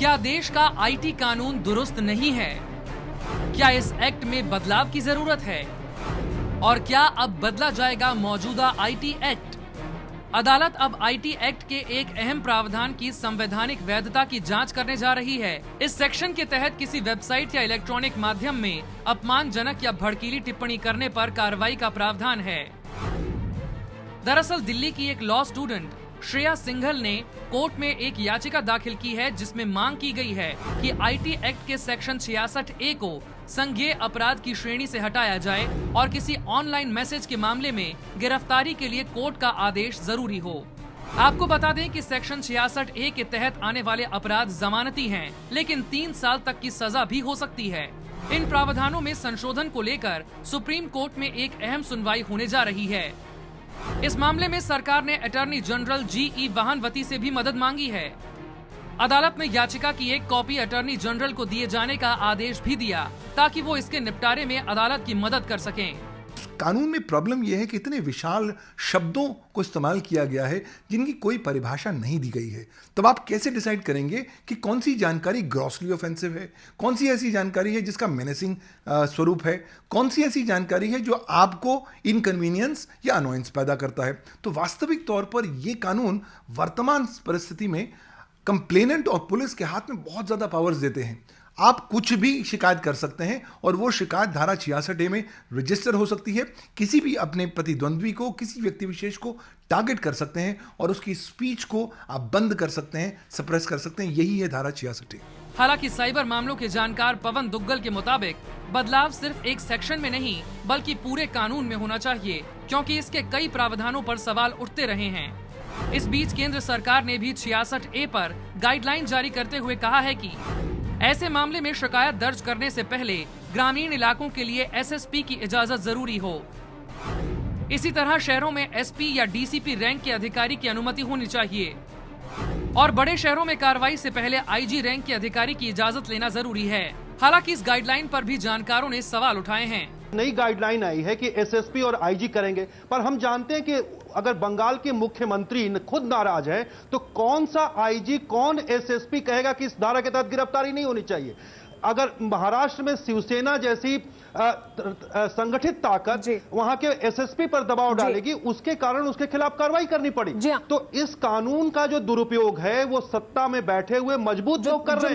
क्या देश का आईटी कानून दुरुस्त नहीं है? क्या इस एक्ट में बदलाव की जरूरत है? और क्या अब बदला जाएगा मौजूदा आईटी एक्ट? अदालत अब आईटी एक्ट के एक अहम प्रावधान की संवैधानिक वैधता की जांच करने जा रही है। इस सेक्शन के तहत किसी वेबसाइट या इलेक्ट्रॉनिक माध्यम में अपमानजनक या भड़कीली टिप्पणी करने पर कार्रवाई का प्रावधान है। दरअसल दिल्ली की एक लॉ स्टूडेंट श्रेया सिंघल ने कोर्ट में एक याचिका दाखिल की है, जिसमें मांग की गई है कि आईटी एक्ट के सेक्शन 66A को संज्ञेय अपराध की श्रेणी से हटाया जाए और किसी ऑनलाइन मैसेज के मामले में गिरफ्तारी के लिए कोर्ट का आदेश जरूरी हो। आपको बता दें कि सेक्शन 66A के तहत आने वाले अपराध जमानती हैं, लेकिन 3 साल तक की सजा भी हो सकती है। इन प्रावधानों में संशोधन को लेकर सुप्रीम कोर्ट में एक अहम सुनवाई होने जा रही है। इस मामले में सरकार ने अटॉर्नी जनरल जी.ई. वाहनवती से भी मदद मांगी है। अदालत ने याचिका की एक कॉपी अटॉर्नी जनरल को दिए जाने का आदेश भी दिया, ताकि वो इसके निपटारे में अदालत की मदद कर सकें। कानून में प्रॉब्लम यह है कि इतने विशाल शब्दों को इस्तेमाल किया गया है जिनकी कोई परिभाषा नहीं दी गई है। तब आप कैसे डिसाइड करेंगे कि कौन सी जानकारी ग्रॉसली ऑफेंसिव है, कौन सी ऐसी जानकारी है जिसका मेनेसिंग स्वरूप है, कौन सी ऐसी जानकारी है जो आपको इनकन्वीनियंस या अनोयंस पैदा करता है। तो वास्तविक तौर पर यह कानून वर्तमान परिस्थिति में कंप्लेनेंट और पुलिस के हाथ में बहुत ज्यादा पावर्स देते हैं। आप कुछ भी शिकायत कर सकते हैं और वो शिकायत धारा 66A में रजिस्टर हो सकती है। किसी भी अपने प्रतिद्वंद्वी को, किसी व्यक्ति विशेष को टारगेट कर सकते हैं और उसकी स्पीच को आप बंद कर सकते हैं, सप्रेस कर सकते हैं। यही है धारा 66A। हालांकि साइबर मामलों के जानकार पवन दुग्गल के मुताबिक बदलाव सिर्फ एक सेक्शन में नहीं बल्कि पूरे कानून में होना चाहिए, क्योंकि इसके कई प्रावधानों पर सवाल उठते रहे हैं। इस बीच केंद्र सरकार ने भी 66A पर गाइडलाइन जारी करते हुए कहा है कि ऐसे मामले में शिकायत दर्ज करने से पहले ग्रामीण इलाकों के लिए एसएसपी की इजाजत जरूरी हो। इसी तरह शहरों में एसपी या डीसीपी रैंक के अधिकारी की अनुमति होनी चाहिए और बड़े शहरों में कार्रवाई से पहले आईजी रैंक के अधिकारी की इजाजत लेना जरूरी है। हालांकि इस गाइडलाइन पर भी जानकारों ने सवाल उठाए हैं। नई गाइडलाइन आई है कि एसएसपी और आईजी करेंगे, पर हम जानते हैं कि अगर बंगाल के मुख्यमंत्री खुद नाराज है तो कौन सा आईजी, कौन एसएसपी कहेगा कि इस धारा के तहत गिरफ्तारी नहीं होनी चाहिए। अगर महाराष्ट्र में शिवसेना जैसी संगठित ताकत वहां के एसएसपी पर दबाव डालेगी, उसके कारण उसके खिलाफ कार्रवाई करनी पड़ी। तो इस कानून का जो दुरुपयोग है वो सत्ता में बैठे हुए मजबूत लोग कर रहे हैं।